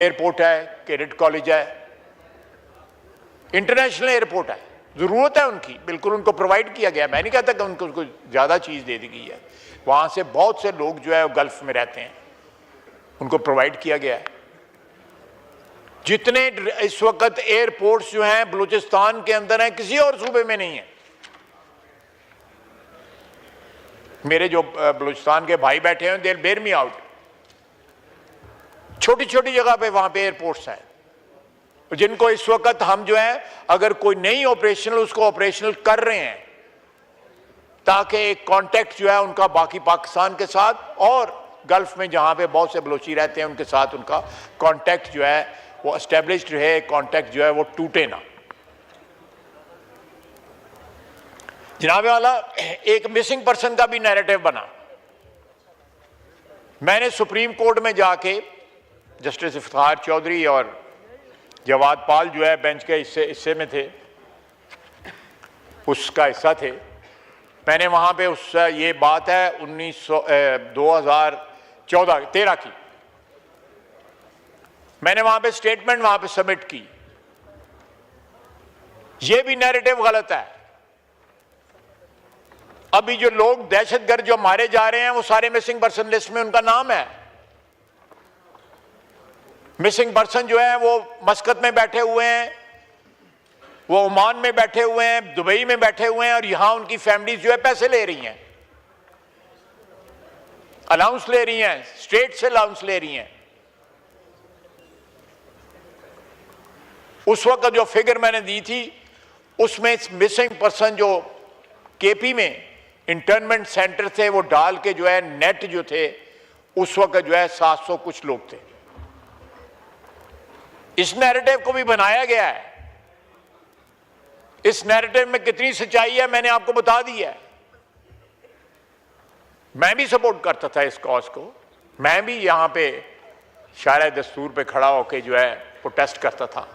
Airport है, cadet college है, international airport है, जरूरत है उनकी, बिल्कुल उनको प्रोवाइड किया गया। मैं नहीं कहता कि उनको ज्यादा चीज दे दी गई है, वहां से बहुत से लोग जो है गल्फ में रहते हैं, उनको प्रोवाइड किया गया है। जितने इस वक्त एयरपोर्ट्स जो हैं बलूचिस्तान के अंदर हैं, किसी और सूबे में नहीं है। मेरे जो बलूचिस्तान के भाई बैठे हैं, देर बेर मी आउट, छोटी छोटी जगह पे वहां पे एयरपोर्ट्स हैं, जिनको इस वक्त हम जो है अगर कोई नहीं ऑपरेशनल, उसको ऑपरेशनल कर रहे हैं ताकि एक कांटेक्ट जो है उनका बाकी पाकिस्तान के साथ और गल्फ में जहां पे बहुत से बलोची रहते हैं उनके साथ उनका कांटेक्ट जो है वो एस्टेब्लिश्ड रहे, कांटेक्ट जो है वो टूटे ना। जनाब वाला, एक मिसिंग पर्सन का भी नैरेटिव बना। मैंने सुप्रीम कोर्ट में जाके जस्टिस इफ्तिखार चौधरी और जवाद पाल जो है बेंच के हिस्से में थे, उसका हिस्सा थे, मैंने वहां पे उस ये बात है 2013 की, मैंने वहां पे स्टेटमेंट वहां पे सबमिट की। ये भी नैरेटिव गलत है। अभी जो लोग दहशतगर्द जो मारे जा रहे हैं वो सारे मिसिंग पर्सन लिस्ट में उनका नाम है। मिसिंग पर्सन जो है वो मस्कत में बैठे हुए हैं, वो ओमान में बैठे हुए हैं, दुबई में बैठे हुए हैं, और यहां उनकी फैमिलीज जो है पैसे ले रही हैं, अलाउंस ले रही हैं, स्टेट से अलाउंस ले रही हैं। उस वक्त जो फिगर मैंने दी थी उसमें मिसिंग पर्सन जो केपी में इंटर्नमेंट सेंटर थे वो डाल के जो है नेट जो थे उस वक्त जो है 700 कुछ लोग थे। इस नैरेटिव को भी बनाया गया है। इस नैरेटिव में कितनी सच्चाई है मैंने आपको बता दी है। मैं भी सपोर्ट करता था इस कॉज को, मैं भी यहां पे शायर दस्तूर पे खड़ा होकर जो है प्रोटेस्ट करता था,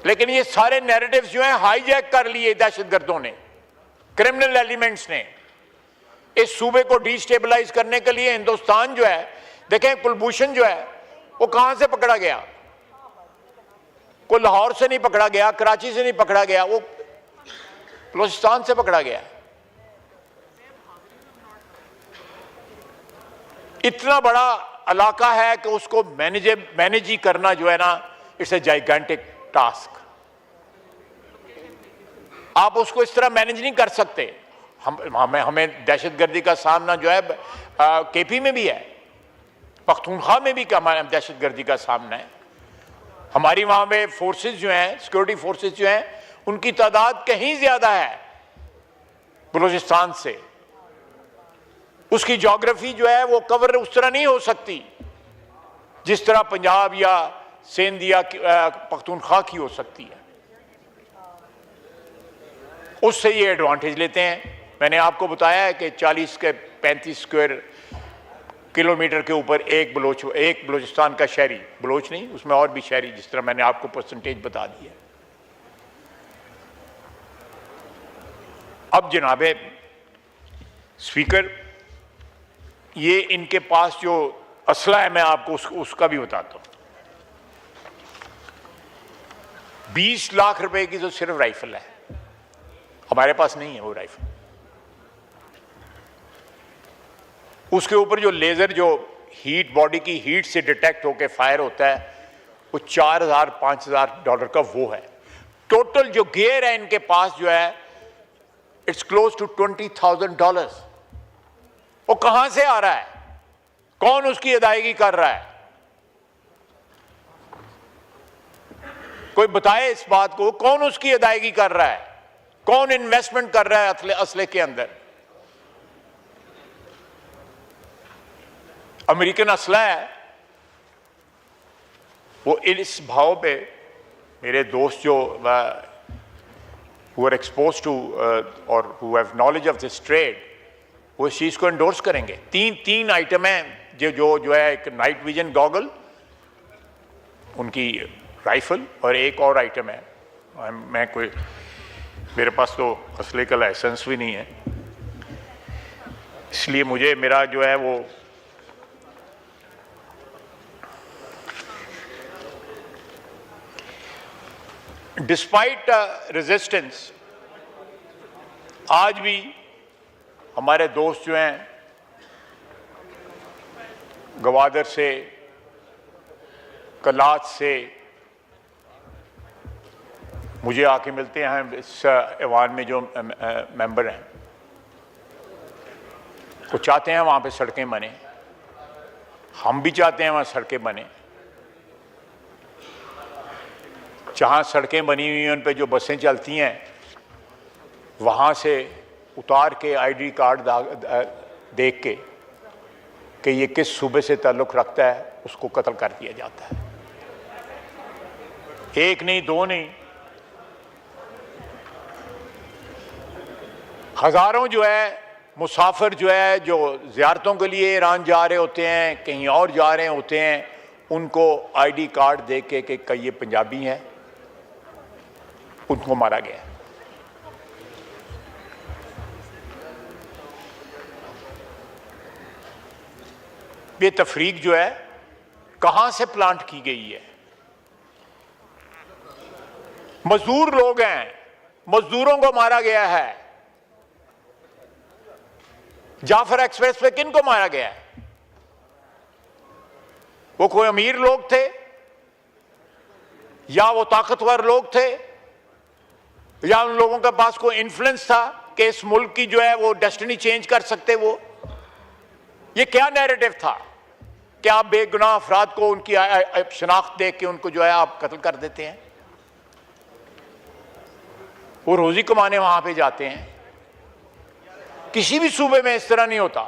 लेकिन ये सारे नैरेटिव्स जो हैं हाईजैक कर लिए दहशतगर्दों ने, क्रिमिनल एलिमेंट्स ने, इस सूबे को डिस्टेबलाइज करने के लिए। हिंदुस्तान जो है, देखें कुलभूषण जो है वो कहां से पकड़ा गया? कोई लाहौर से नहीं पकड़ा गया, कराची से नहीं पकड़ा गया, वो बलूचिस्तान से पकड़ा गया। इतना बड़ा इलाका है कि उसको मैनेज ही करना जो है ना, इट्स ए जाइगेंटिक टास्क। आप उसको इस तरह मैनेज नहीं कर सकते। हमें दहशतगर्दी का सामना जो है केपी में भी है, पख्तूनख्वा में भी दहशतगर्दी का सामना है। हमारी वहां पे फोर्सेस जो हैं, सिक्योरिटी फोर्सेस जो हैं, उनकी तादाद कहीं ज्यादा है बलूचिस्तान से। उसकी ज्योग्राफी जो है वो कवर उस तरह नहीं हो सकती जिस तरह पंजाब या सिंध या पख्तूनख्वा की हो सकती है। उससे ये एडवांटेज लेते हैं। मैंने आपको बताया है कि 40 के 35 स्क्वायर किलोमीटर के ऊपर एक बलूचिस्तान का शहरी, बलोच नहीं उसमें और भी शहरी, जिस तरह मैंने आपको परसेंटेज बता दी है। अब जनाबे स्पीकर, ये इनके पास जो असला है मैं आपको उसका भी बताता हूं। 20 लाख रुपए की तो सिर्फ राइफल है, हमारे पास नहीं है वो राइफल। उसके ऊपर जो लेजर जो हीट, बॉडी की हीट से डिटेक्ट होकर फायर होता है, वो $4,000-5,000 का वो है। टोटल जो गियर है इनके पास जो है इट्स क्लोज टू $20,000। वो कहां से आ रहा है? कौन उसकी अदायगी कर रहा है? कोई बताए इस बात को, कौन उसकी अदायगी कर रहा है? कौन इन्वेस्टमेंट कर रहा है असले के अंदर? अमेरिकन असला है वो। इस भाव पे मेरे दोस्त जो who are exposed to or who have knowledge of this trade, वो इस चीज को एंडोर्स करेंगे। तीन आइटम हैं जो है, एक नाइट विजन गॉगल, उनकी राइफल, और एक और आइटम है, मेरे पास तो असले का लाइसेंस भी नहीं है, इसलिए मुझे मेरा जो है वो डिस्पाइट रेजिस्टेंस आज भी हमारे दोस्त जो हैं गवादर से, कलात से मुझे आके मिलते हैं। इस ऐवान में जो मेंबर हैं वो चाहते हैं वहाँ पे सड़कें बने, हम भी चाहते हैं वहाँ सड़कें बने। जहाँ सड़कें बनी हुई हैं उन पे जो बसें चलती हैं वहाँ से उतार के आईडी कार्ड देख के कि ये किस सूबे से ताल्लुक़ रखता है उसको कत्ल कर दिया जाता है। एक नहीं, दो नहीं, हज़ारों जो है मुसाफिर जो है जो ज़ियारतों के लिए ईरान जा रहे होते हैं, कहीं और जा रहे होते हैं, उनको आईडी कार्ड दे के कि ये पंजाबी हैं, उनको मारा गया। ये तफरीक जो है कहां से प्लांट की गई है? मजदूर लोग हैं, मजदूरों को मारा गया है। जाफर एक्सप्रेस पे किन को मारा गया है? वो कोई अमीर लोग थे या वो ताकतवर लोग थे या उन लोगों के पास कोई इन्फ्लुएंस था कि इस मुल्क की जो है वो डेस्टिनी चेंज कर सकते? वो ये क्या नैरेटिव था कि आप बेगुनाह अफराद को उनकी शनाख्त देख के उनको जो है आप कत्ल कर देते हैं? वो रोजी कमाने वहां पे जाते हैं। किसी भी सूबे में इस तरह नहीं होता।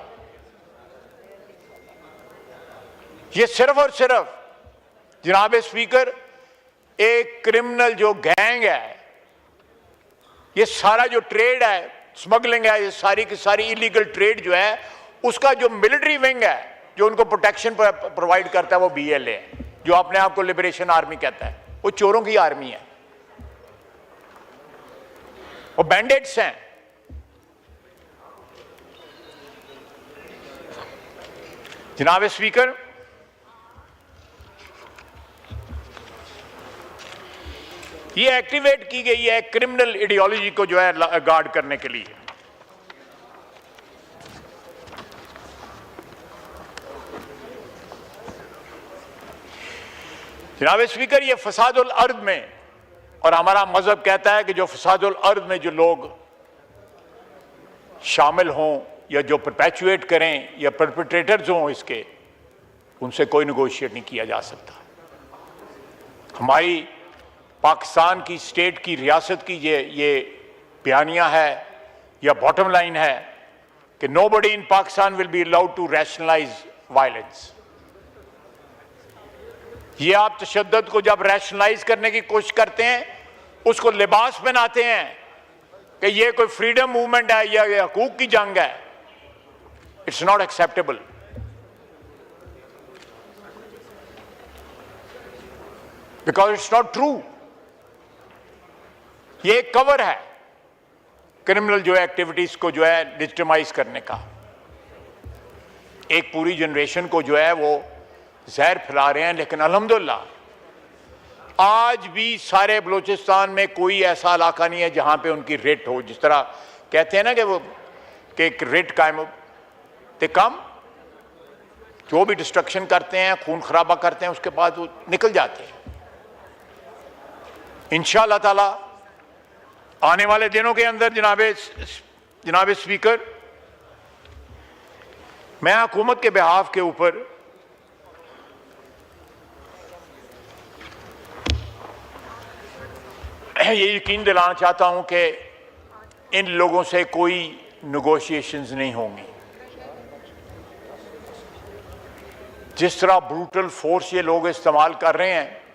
ये सिर्फ और सिर्फ जनाब स्पीकर एक क्रिमिनल जो गैंग है, ये सारा जो ट्रेड है, स्मगलिंग है, ये सारी की सारी इलीगल ट्रेड जो है, उसका जो मिलिट्री विंग है जो उनको प्रोटेक्शन प्रोवाइड करता है वो BLA है, जो अपने आप को लिबरेशन आर्मी कहता है। वो चोरों की आर्मी है, वो बैंडेट्स हैं। जनाब स्पीकर, ये एक्टिवेट की गई है क्रिमिनल आइडियोलॉजी को जो है गार्ड करने के लिए। जनाब स्पीकर, ये फसादुल अर्द में, और हमारा मजहब कहता है कि जो फसादुल अर्द में जो लोग शामिल हों या जो परपेचुएट करें या परपेट्रेटर्स हों इसके, उनसे कोई नेगोशिएट नहीं किया जा सकता। हमारी पाकिस्तान की स्टेट की रियासत की ये बयानिया है या बॉटम लाइन है कि nobody in Pakistan will be allowed to rationalise violence. ये आप तशद्दुद को जब रैशनलाइज करने की कोशिश करते हैं, उसको लिबास पहनाते हैं कि ये कोई फ्रीडम मूवमेंट है या ये हकूक की जंग है। It's not acceptable. Because it's not true. ये एक कवर है क्रिमिनल जो एक्टिविटीज को जो है लेजिटिमाइज करने का। एक पूरी जनरेशन को जो है वो जहर फैला रहे हैं। लेकिन अल्हम्दुलिल्लाह आज भी सारे बलूचिस्तान में कोई ऐसा इलाका नहीं है जहां पे उनकी रेट हो। जिस तरह कहते हैं ना कि वो कि एक रेट कायम ते कम, जो भी डिस्ट्रक्शन करते हैं, खून खराबा करते हैं, उसके बाद वो निकल जाते हैं। इंशाअल्लाह ताला आने वाले दिनों के अंदर जनाब स्पीकर, मैं हुकूमत के बिहाफ के ऊपर ये यकीन दिलाना चाहता हूं कि इन लोगों से कोई नेगोशिएशंस नहीं होंगी। जिस तरह ब्रूटल फोर्स ये लोग इस्तेमाल कर रहे हैं,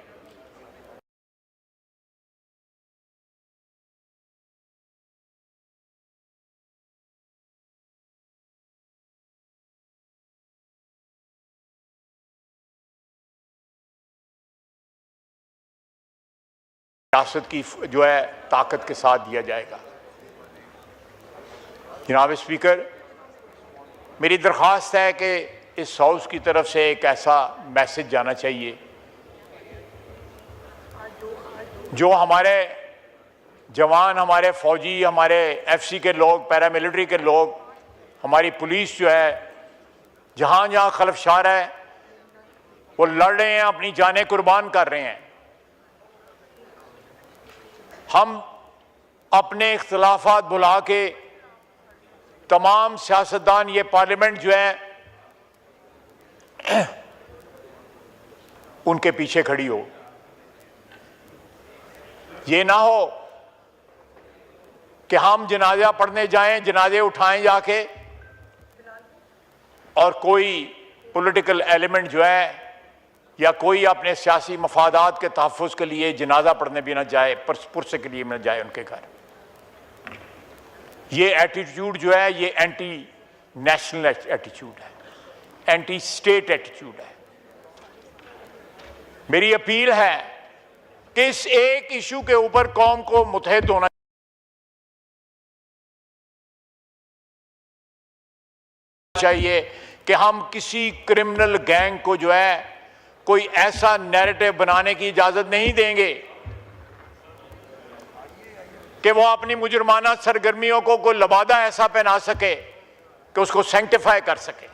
रियासत की जो है ताकत के साथ दिया जाएगा। जनाब स्पीकर, मेरी दरख्वास्त है कि इस हाउस की तरफ से एक ऐसा मैसेज जाना चाहिए जो हमारे जवान, हमारे फौजी, हमारे एफसी के लोग, पैरामिलिट्री के लोग, हमारी पुलिस जो है जहां जहां खलफशार है वो लड़ रहे हैं, अपनी जानें कुर्बान कर रहे हैं। हम अपने इख्तिलाफात भुला के तमाम सियासतदान, ये पार्लियामेंट जो है उनके पीछे खड़ी हो। ये ना हो कि हम जनाजा पढ़ने जाएं, जनाजे उठाएं जाके, और कोई पॉलिटिकल एलिमेंट जो है या कोई अपने सियासी मफादात के तहफ़्फ़ुज़ के लिए जनाजा पढ़ने भी ना जाए, पुरसे के लिए ना जाए उनके घर। ये एटीट्यूड जो है ये एंटी नेशनल एटीट्यूड है, एंटी स्टेट एटीट्यूड है। मेरी अपील है कि इस एक इशू के ऊपर कौम को मुत्तहिद होना चाहिए कि हम किसी क्रिमिनल गैंग को जो है कोई ऐसा नैरेटिव बनाने की इजाजत नहीं देंगे कि वो अपनी मुजरमाना सरगर्मियों को कोई लबादा ऐसा पहना सके कि उसको सैंक्टिफाई कर सके।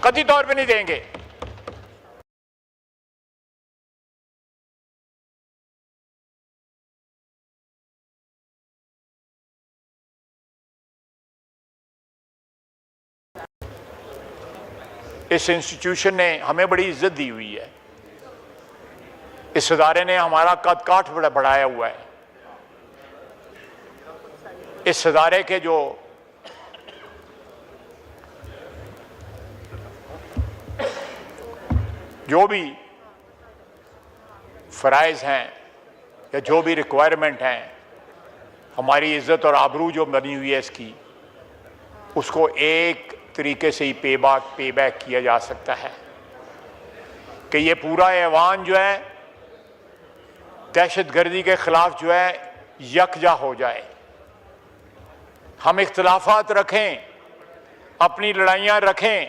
कतई तौर पे नहीं देंगे। इस इंस्टीट्यूशन ने हमें बड़ी इज्जत दी हुई है, इस इदारे ने हमारा कद काठ बढ़ाया हुआ है। इस इदारे के जो भी फ़राइज़ हैं या जो भी रिक्वायरमेंट हैं, हमारी इज्जत और आबरू जो बनी हुई है इसकी, उसको एक तरीके से ही पे बैक किया जा सकता है कि ये पूरा ऐवान जो है दहशतगर्दी के खिलाफ जो है यकजा हो जाए। हम इख्तिलाफात रखें, अपनी लड़ाइयाँ रखें,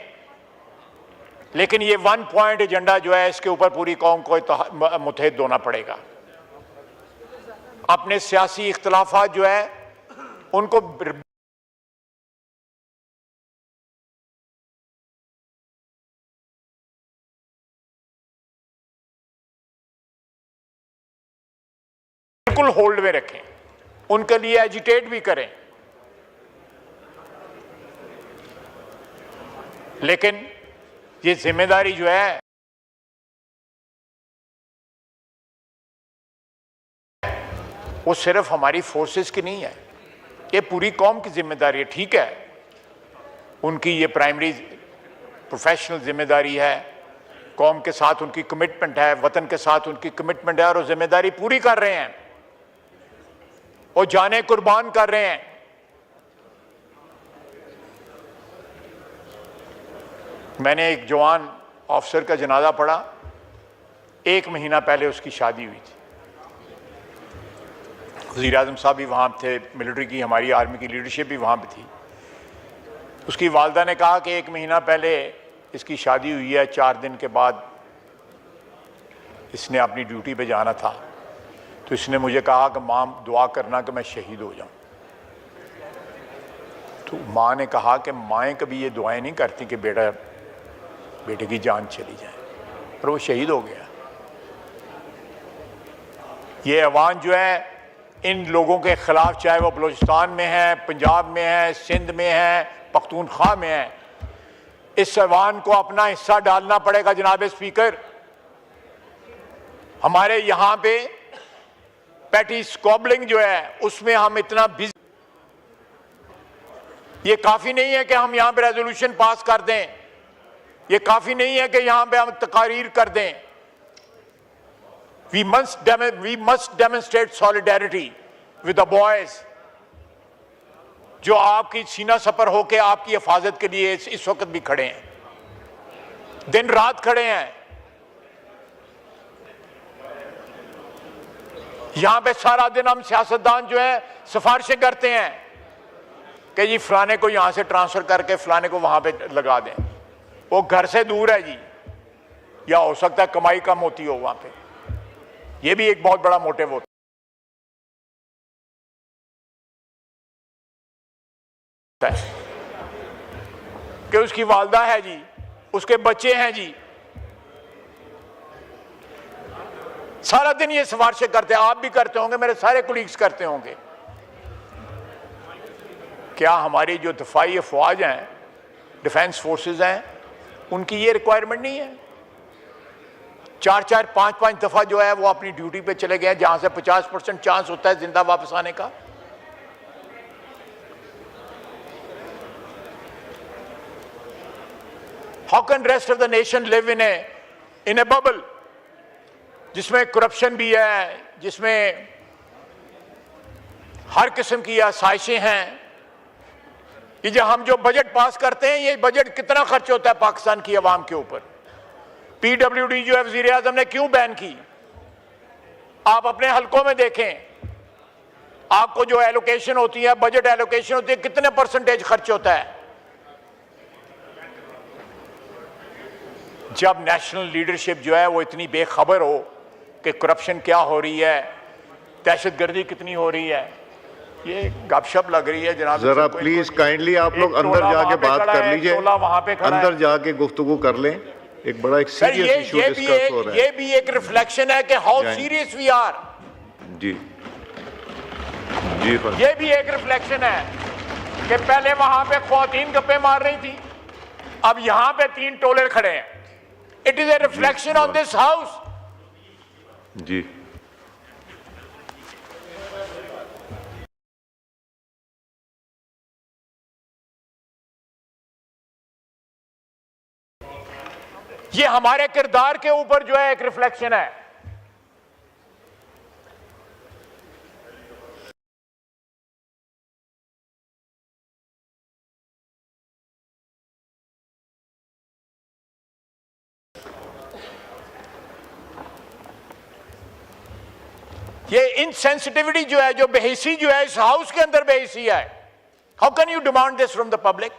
लेकिन ये 1 पॉइंट एजेंडा जो है इसके ऊपर पूरी कौम को मुत्तहिद होना पड़ेगा। अपने सियासी इख्तिलाफात जो है उनको बिल्कुल होल्ड में रखें, उनके लिए एजिटेट भी करें, लेकिन ये जिम्मेदारी जो है वो सिर्फ हमारी फोर्सेस की नहीं है, ये पूरी कौम की जिम्मेदारी है। ठीक है, उनकी ये प्राइमरी प्रोफेशनल जिम्मेदारी है, कौम के साथ उनकी कमिटमेंट है, वतन के साथ उनकी कमिटमेंट है और वो जिम्मेदारी पूरी कर रहे हैं, वो जाने कुर्बान कर रहे हैं। मैंने एक जवान ऑफिसर का जनाजा पढ़ा, 1 महीना पहले उसकी शादी हुई थी। वज़ीर आज़म साहब भी वहाँ थे, मिलिट्री की, हमारी आर्मी की लीडरशिप भी वहाँ पे थी। उसकी वालदा ने कहा कि 1 महीना पहले इसकी शादी हुई है, 4 दिन के बाद इसने अपनी ड्यूटी पे जाना था, तो इसने मुझे कहा कि माँ दुआ करना कि मैं शहीद हो जाऊँ। तो माँ ने कहा कि माएँ कभी ये दुआएं नहीं करती कि बेटे की जान चली जाए, और वो शहीद हो गया। ये अवान जो है इन लोगों के खिलाफ, चाहे वो बलूचिस्तान में है, पंजाब में है, सिंध में है, पख्तूनख्वा में है, इस अवान को अपना हिस्सा डालना पड़ेगा। जनाब स्पीकर, हमारे यहाँ पे पैटी स्क्वॉबलिंग जो है उसमें हम इतना बिजी, ये काफी नहीं है कि हम यहाँ पे रेजोल्यूशन पास कर दें, ये काफी नहीं है कि यहाँ पे हम तकारीर कर दें। We must demonstrate solidarity with the boys जो आपकी सीना सपर होके आपकी हिफाजत के लिए इस वक्त भी खड़े हैं, दिन रात खड़े हैं। यहां पे सारा दिन हम सियासतदान जो है सिफारिशें करते हैं कि जी फलाने को यहां से ट्रांसफर करके फलाने को वहां पे लगा दें, वो घर से दूर है जी, या हो सकता है कमाई कम होती हो वहां पे। ये भी एक बहुत बड़ा मोटिव होता है कि उसकी वालदा है जी, उसके बच्चे हैं जी, सारा दिन ये सिफारिशें करते हैं। आप भी करते होंगे, मेरे सारे कोलीग्स करते होंगे। क्या हमारी जो दफाई अफवाज हैं, डिफेंस फोर्सेस हैं, उनकी ये रिक्वायरमेंट नहीं है? 4-4, 5-5 दफा जो है वो अपनी ड्यूटी पे चले गए, जहां से 50% चांस होता है जिंदा वापस आने का। How can rest of the nation live in A bubble जिसमें करप्शन भी है, जिसमें हर किस्म की आसाइशें हैं। ये जो हम जो बजट पास करते हैं, ये बजट कितना खर्च होता है पाकिस्तान की आवाम के ऊपर? पीडब्ल्यूडी जो है वजीर आजम ने क्यों बैन की? आप अपने हलकों में देखें, आपको जो एलोकेशन होती है, बजट एलोकेशन होती है, कितने परसेंटेज खर्च होता है? जब नेशनल लीडरशिप जो है वो इतनी बेखबर हो कि करप्शन क्या हो रही है, दहशतगर्दी कितनी हो रही है, ये गपशप लग रही है जनाब। जरा प्लीज काइंडली आप लोग अंदर जाके बात कर लीजिए, अंदर जाके गुफ्तगू कर लें। एक बड़ा एक सीरियस इशू डिस्कस हो रहा है। ये भी एक रिफ्लेक्शन है कि हाउ सीरियस वी आर। जी जी, ये भी एक रिफ्लेक्शन है कि पहले वहां पे ख्वातीन गप्पे मार रही थी, अब यहां पे 3 टोले खड़े हैं। It is a reflection on this house. जी ये हमारे किरदार के ऊपर जो है एक रिफ्लेक्शन है। ये इनसेंसिटिविटी जो है, जो बेहिसी जो है इस हाउस के अंदर बेहिसी है। How can you demand this from the public?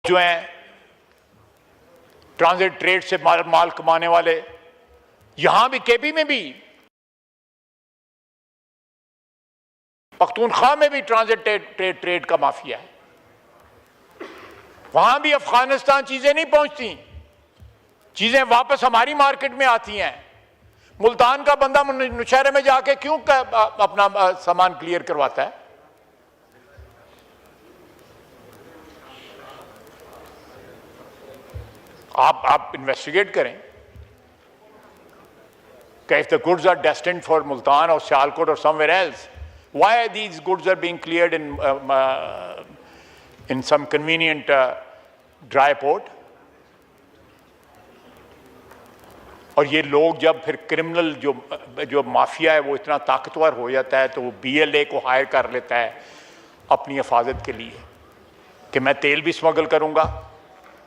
जो हैं ट्रांजिट ट्रेड से माल कमाने वाले, यहां भी केपी में भी, पख्तूनख्वा में भी ट्रांजिट ट्रेड का माफिया है। वहां भी अफगानिस्तान चीजें नहीं पहुंचती, चीजें वापस हमारी मार्केट में आती हैं। मुल्तान का बंदा नौशहरे में जाके क्यों अपना सामान क्लियर करवाता है? आप इन्वेस्टिगेट करें कि if the goods are destined for Multan or Sialkot or somewhere else, why these goods are being cleared in some convenient dry port? और ये लोग जब फिर क्रिमिनल जो माफिया है वो इतना ताकतवर हो जाता है तो वो BLA को हायर कर लेता है अपनी हिफाजत के लिए कि मैं तेल भी स्मगल करूंगा,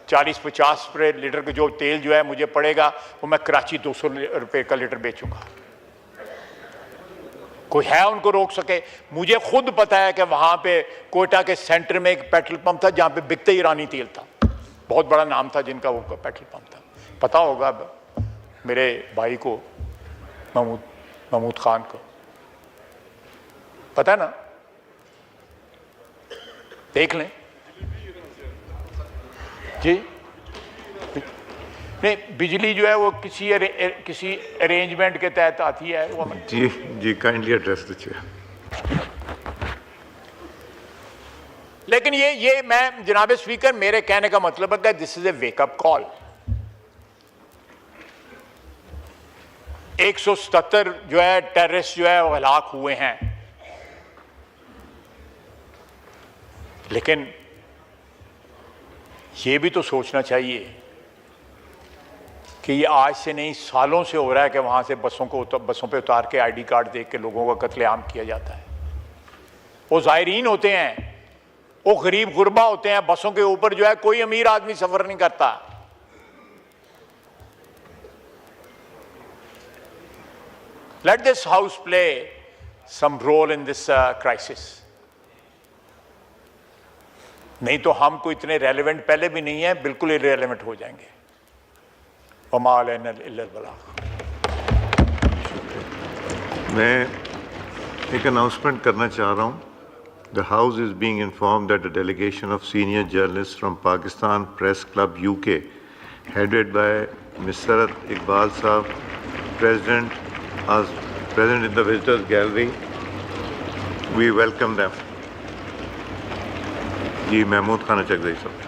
40-50 लीटर का जो तेल जो है मुझे पड़ेगा वो मैं कराची 200 रुपए का लीटर बेचूंगा। कोई है उनको रोक सके? मुझे खुद पता है कि वहां पे कोयटा के सेंटर में एक पेट्रोल पंप था जहां पे बिकते ईरानी तेल था, बहुत बड़ा नाम था जिनका वो पेट्रोल पंप था। पता होगा मेरे भाई को, महमूद खान को पता है ना, देख लें जी। नहीं, बिजली जो है वो किसी अरेंजमेंट के तहत आती है वो। जी जी, काइंडली एड्रेस द चेयर। लेकिन ये मैं जनाब स्पीकर, मेरे कहने का मतलब है कि this is a wake up call. 177 जो है टेररिस्ट जो है वो हलाक हुए हैं, लेकिन ये भी तो सोचना चाहिए कि ये आज से नहीं सालों से हो रहा है कि वहां से बसों पे उतार के ID कार्ड देख के लोगों का कत्लेआम किया जाता है। वो ज़ायरीन होते हैं वो गरीब गुरबा होते हैं, बसों के ऊपर जो है कोई अमीर आदमी सफर नहीं करता। Let this house play some role in this crisis. नहीं तो हम कोई इतने रेलेवेंट पहले भी नहीं है, बिल्कुल इरेलेवेंट हो जाएंगे। मैं एक अनाउंसमेंट करना चाह रहा हूँ। The House is being informed that a delegation of senior journalists from Pakistan Press Club UK, headed by Ms. Sarat Iqbal Saab, present in the Visitors Gallery. We welcome them. जी महमूद खान चकदई साहब।